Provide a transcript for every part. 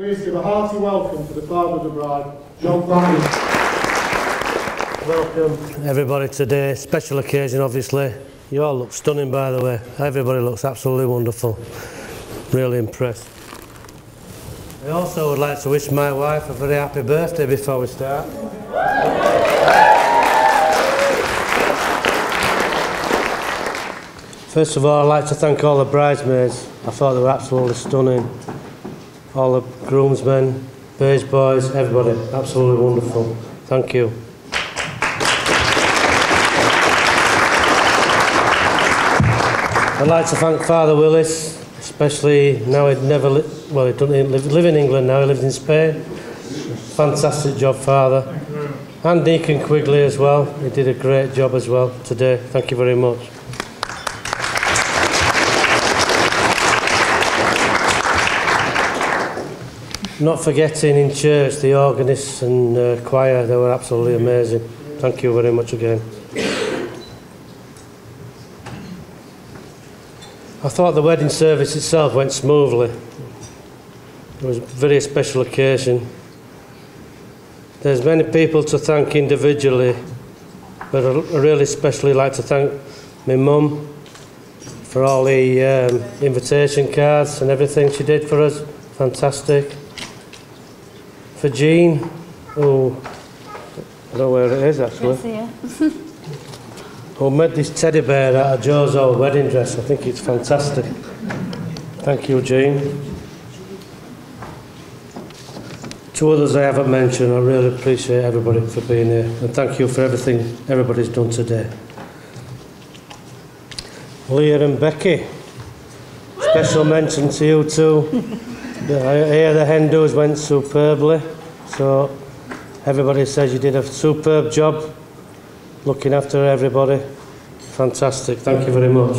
Please give a hearty welcome to the father of the bride, John Flannery. Welcome everybody today, special occasion obviously. You all look stunning by the way, everybody looks absolutely wonderful, really impressed. I also would like to wish my wife a very happy birthday before we start. First of all, I'd like to thank all the bridesmaids. I thought they were absolutely stunning. All the groomsmen, beige boys, everybody, absolutely wonderful. Thank you. I'd like to thank Father Willis, especially now he doesn't live in England now, he lives in Spain. Fantastic job, Father. And Deacon Quigley as well, he did a great job as well today. Thank you very much. Not forgetting in church the organists and choir, they were absolutely amazing. Thank you very much again. I thought the wedding service itself went smoothly. It was a very special occasion. There's many people to thank individually, but I really especially like to thank my mum for all the invitation cards and everything she did for us. Fantastic. For Jean, who, I don't know where it is actually, who made this teddy bear out of Joe's old wedding dress. I think it's fantastic. Thank you, Jean. To others I haven't mentioned, I really appreciate everybody for being here, and thank you for everything everybody's done today. Leah and Becky, special mention to you too. I hear the hen do's went superbly, so everybody says you did a superb job looking after everybody. Fantastic, thank you very much.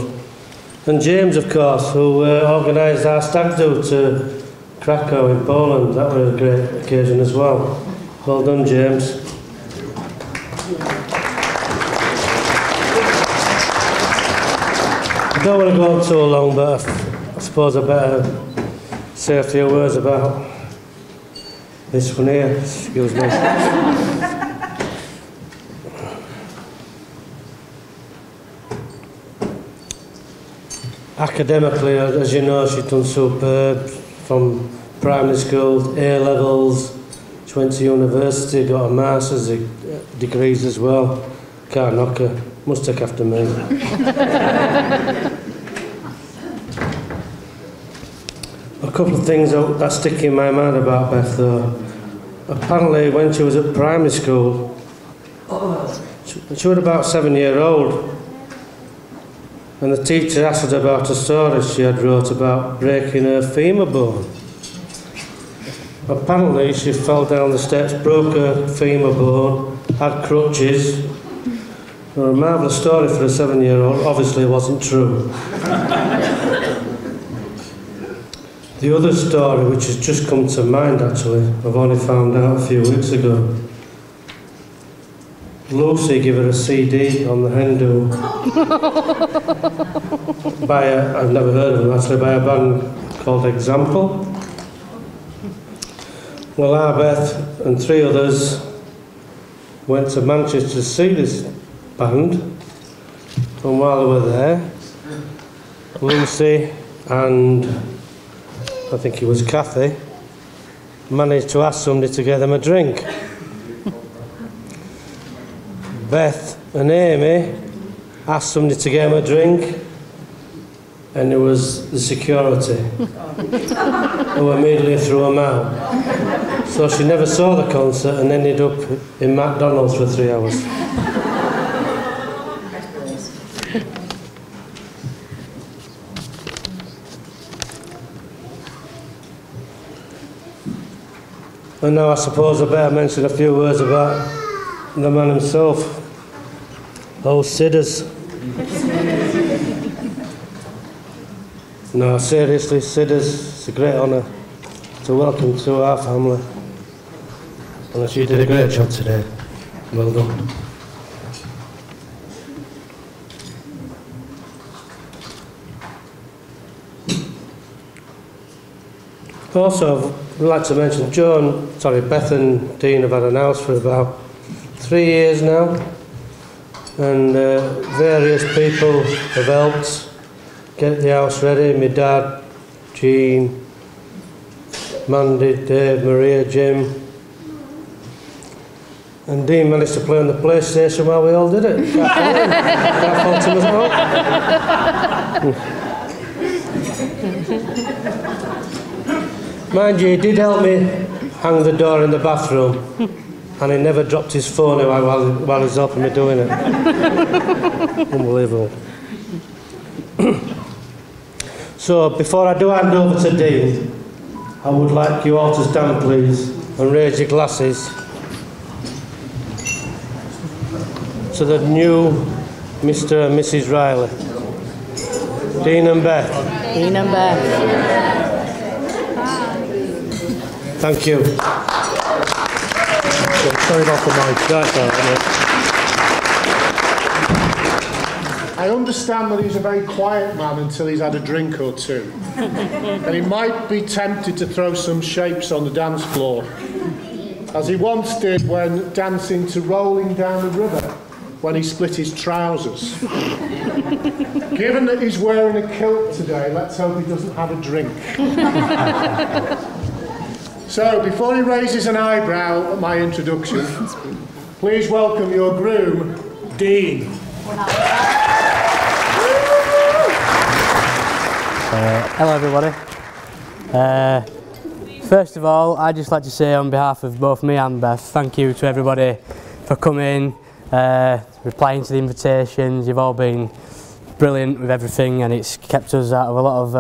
And James, of course, who organised our stag do to Krakow in Poland. That was a great occasion as well. Well done, James. I don't want to go on too long, but I suppose I better say a few words about this one here, excuse me. Academically, as you know, she's done superb from primary school, A-levels, she went to university, got a master's degrees as well. Can't knock her, must take after me. A couple of things that stick in my mind about Beth though. Apparently when she was at primary school, she was about 7-year-old, and the teacher asked her about a story she had wrote about breaking her femur bone. Apparently she fell down the steps, broke her femur bone, had crutches. A marvellous story for a 7-year-old, obviously it wasn't true. The other story, which has just come to mind actually, I've only found out a few weeks ago. Lucy gave her a CD on the hen do by I've never heard of them actually, by a band called Example. Well, our Beth and 3 others went to Manchester to see this band, and while they were there, Lucy and I think it was Kathy, managed to ask somebody to get them a drink. Beth and Amy asked somebody to get them a drink, and it was the security who immediately threw them out. So she never saw the concert and ended up in McDonald's for 3 hours. And now I suppose I better mention a few words about the man himself, old Sidders. No, seriously, Sidders, it's a great honour to welcome to our family. And you did a great job today. Well done. Also, I'd like to mention Beth and Dean have had an house for about 3 years now, and various people have helped get the house ready. My dad, Jean, Mandy, Dave, Maria, Jim, and Dean managed to play on the PlayStation while we all did it. Can't fault him at all. Mind you, he did help me hang the door in the bathroom, and he never dropped his phone away while he was helping me doing it. Unbelievable. So, before I do hand over to Dean, I would like you all to stand, please, and raise your glasses to the new Mr. and Mrs. Riley. Dean and Beth. Dean and Beth. Thank you. Sorry about the mic. That's all right. I understand that he's a very quiet man until he's had a drink or two. And he might be tempted to throw some shapes on the dance floor, as he once did when dancing to Rolling Down the River, when he split his trousers. Given that he's wearing a kilt today, let's hope he doesn't have a drink. So, before he raises an eyebrow at my introduction, please welcome your groom, Dean. Hello everybody. First of all, I'd just like to say on behalf of both me and Beth, thank you to everybody for coming, replying to the invitations. You've all been brilliant with everything, and it's kept us out of a lot of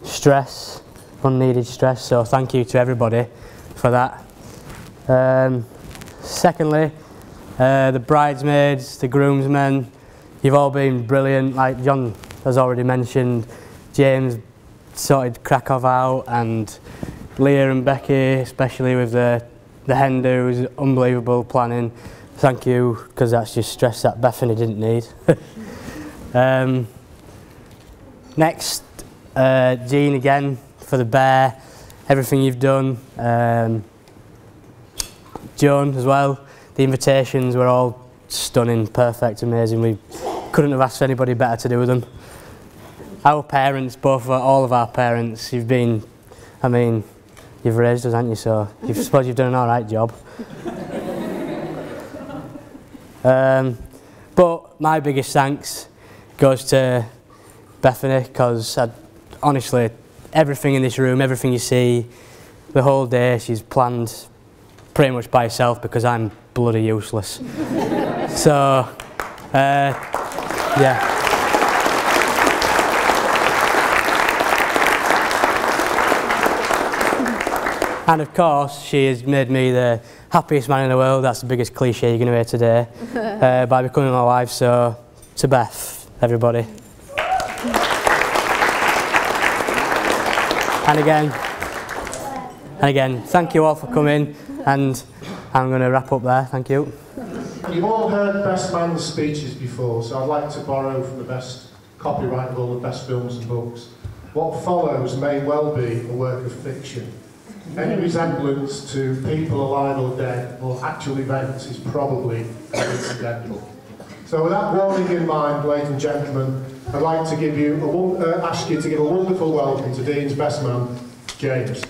stress, unneeded stress, so thank you to everybody for that. Secondly, the bridesmaids, the groomsmen, you've all been brilliant. Like John has already mentioned, James sorted Krakow out, and Leah and Becky, especially with the hen do's, unbelievable planning. Thank you, because that's just stress that Bethany didn't need. Next, Jean again for the bear, everything you've done. Joan as well, the invitations were all stunning, perfect, amazing. We couldn't have asked anybody better to do with them. Our parents, all of our parents, you've been, I mean, you've raised us, haven't you? So I suppose you've done an alright job. But my biggest thanks goes to Bethany, because honestly, everything in this room, everything you see, the whole day, she's planned pretty much by herself, because I'm bloody useless. So, yeah. And of course, she has made me the happiest man in the world. That's the biggest cliche you're going to hear today, by becoming my wife. So, to Beth, everybody. And again, thank you all for coming, and I'm going to wrap up there. Thank you. You've all heard best man's speeches before, so I'd like to borrow from the best copyright of all the best films and books. What follows may well be a work of fiction. Any resemblance to people alive or dead, or actual events, is probably coincidental. So with that warning in mind, ladies and gentlemen, I'd like to give you ask you to give a wonderful welcome to Dean's best man, James.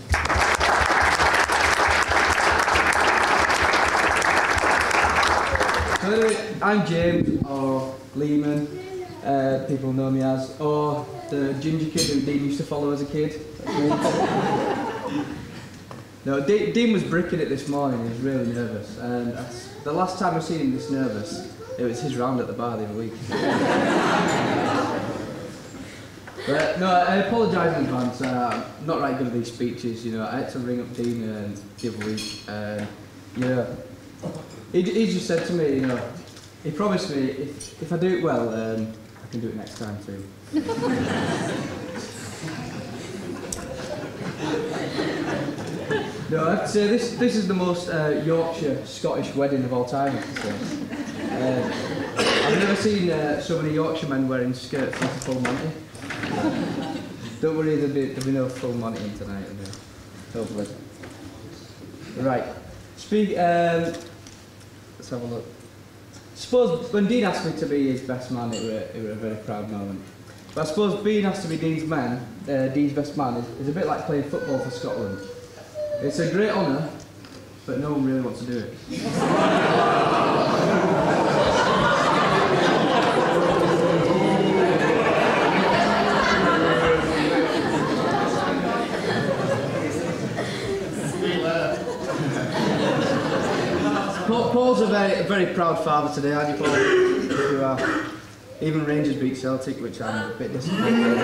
So anyway, I'm James, or Lehman, people know me as, or the ginger kid who Dean used to follow as a kid. No, Dean was bricking it this morning. He was really nervous, and the last time I've seen him this nervous, it was his round at the bar the other week. But no, I apologise in advance. I'm not right good at these speeches. You know, I had to ring up Dean the other week. He just said to me, you know, he promised me if I do it well, I can do it next time too. No, I'd say this is the most Yorkshire Scottish wedding of all time, I'd say. I've never seen so many Yorkshiremen wearing skirts like a full Monty. Don't worry, there'll be no full Monty in tonight. Hopefully. Right. Let's have a look. Suppose when Dean asked me to be his best man, it were a very proud moment. But I suppose being asked to be Dean's best man is a bit like playing football for Scotland. It's a great honour, but no one really wants to do it. Paul's a very proud father today, aren't you, Paul? You are. Even Rangers beat Celtic, which I'm a bit disappointed in.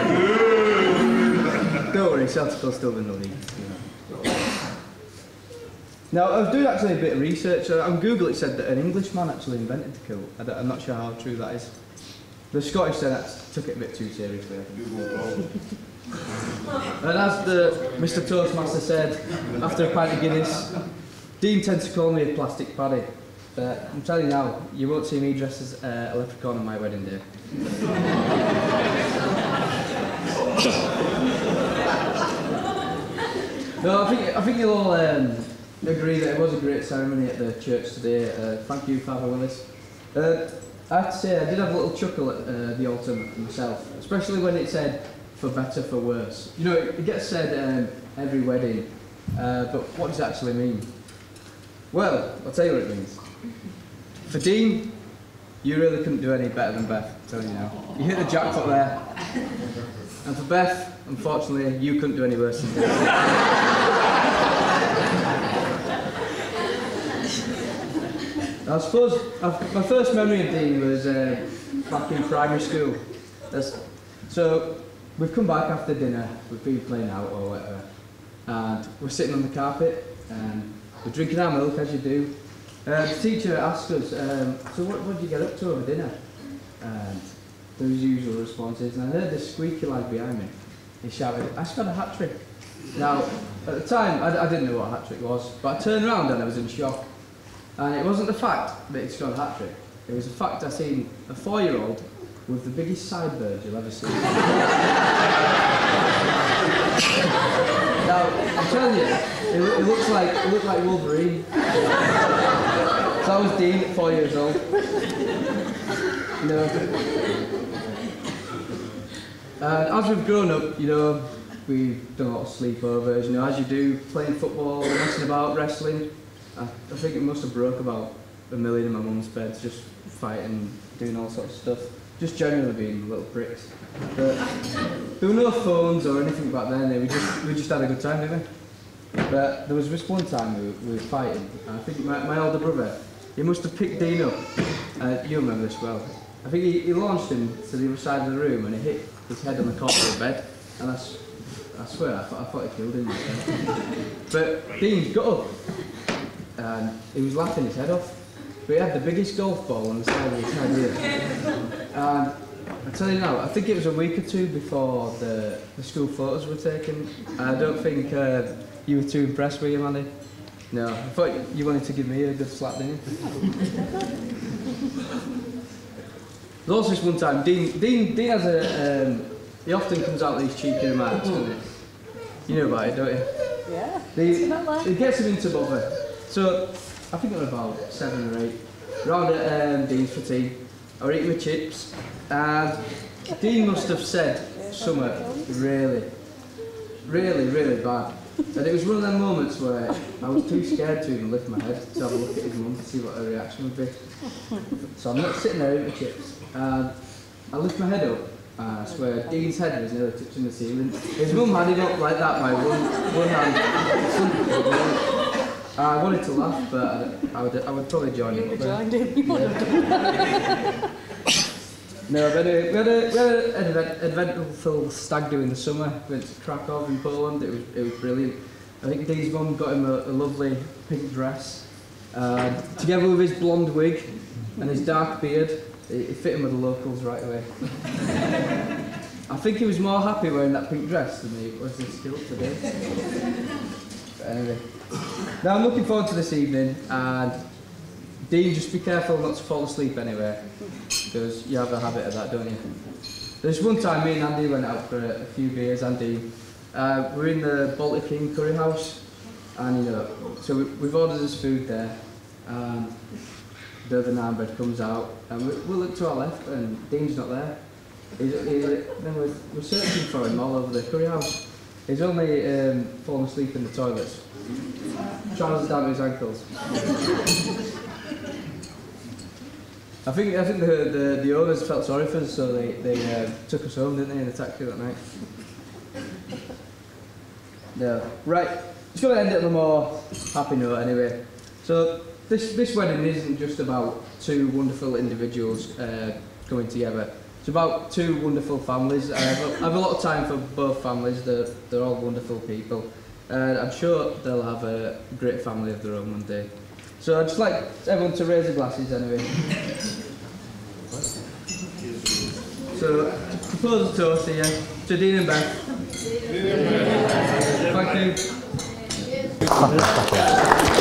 Don't worry, Celtic will still win the league. Now, I was doing actually a bit of research. On Google it said that an Englishman actually invented the kilt. I'm not sure how true that is. The Scottish then took it a bit too seriously, I think. And as Mr. Toastmaster said, after a pint of Guinness, Dean tends to call me a plastic paddy. But I'm telling you now, you won't see me dressed as a leprechaun on my wedding day. No, I think you'll all agree that it was a great ceremony at the church today. Thank you, Father Willis. I have to say, I did have a little chuckle at the altar myself, especially when it said, for better, for worse. You know, it gets said every wedding, but what does it actually mean? Well, I'll tell you what it means. For Dean, you really couldn't do any better than Beth, I'm telling you now. You hit the jackpot there. And for Beth, unfortunately, you couldn't do any worse than Dean. I suppose my first memory of Dean was back in primary school. So we've come back after dinner, we've been playing out or whatever, and we're sitting on the carpet and we're drinking our milk as you do. The teacher asked us, so what did you get up to over dinner? And there was usual responses, and I heard this squeaky lad behind me. He shouted, I scored a hat-trick. Now, at the time, I didn't know what a hat-trick was, but I turned around and I was in shock. And it wasn't the fact that he'd scored a hat-trick, it was the fact I seen a 4-year-old with the biggest sideburns you'll ever see. Now, I'm telling you, it looked like Wolverine. So I was Dean at 4 years old. You know. And as we've grown up, you know, we've done a lot of sleepovers, you know, as you do, playing football, messing about, wrestling. I think it must have broke about 1 million in my mum's bed, just fighting, doing all sorts of stuff. Just generally being little pricks. But there were no phones or anything back then, we just had a good time, didn't we? But there was this one time we were fighting, and I think my older brother, he must have picked Dean up, you remember this well. I think he launched him to the other side of the room and he hit his head on the corner of the bed, and I swear, I thought he killed him. But Dean got up, and he was laughing his head off. But he had the biggest golf ball on the side of his head here. And I tell you now, I think it was a week or two before the school photos were taken. I don't think you were too impressed, were you, Mandy? No, I thought you wanted to give me a good slap, didn't you? There's also this one time, Dean has he often comes out with these cheeky remarks, doesn't he? You know about it, don't you? Yeah. He gets him into bother. So, I think I'm about 7 or 8. Round at Dean's for tea. I were eating my chips, and Dean must have said something really bad. And it was one of them moments where I was too scared to even lift my head to have a look at his mum to see what her reaction would be. So I'm not sitting there eating my chips, and I lift my head up, and I swear Dean's head was nearly touching the ceiling. His mum had it up like that by one hand. I wanted to laugh, but I would probably join him. You joined him, you would have done. No, but we had an eventful stag do in the summer. We went to Krakow in Poland. It was brilliant. I think Dee's mum got him a lovely pink dress, together with his blonde wig and his dark beard. It fit him with the locals right away. I think he was more happy wearing that pink dress than he was this kilt today. But anyway. Now I'm looking forward to this evening, and Dean, just be careful not to fall asleep anywhere, because you have a habit of that, don't you? There's one time me and Andy went out for a few beers, and Dean, We're in the Baltic King Curry House, and you know, so we've ordered this food there. The other naan bread comes out, and we look to our left, and Dean's not there. Then we're searching for him all over the curry house. He's only fallen asleep in the toilets. Trousers down to his ankles. I think the owners felt sorry for us, so they took us home, didn't they, in a taxi that night. Yeah. Right. Just going to end it on a more happy note, anyway. So this wedding isn't just about two wonderful individuals coming together. It's about two wonderful families. I have a lot of time for both families. They're all wonderful people. I'm sure they'll have a great family of their own one day. So I'd just like everyone to raise their glasses anyway. So, to propose a toast here to Dean and Beth. Thank you.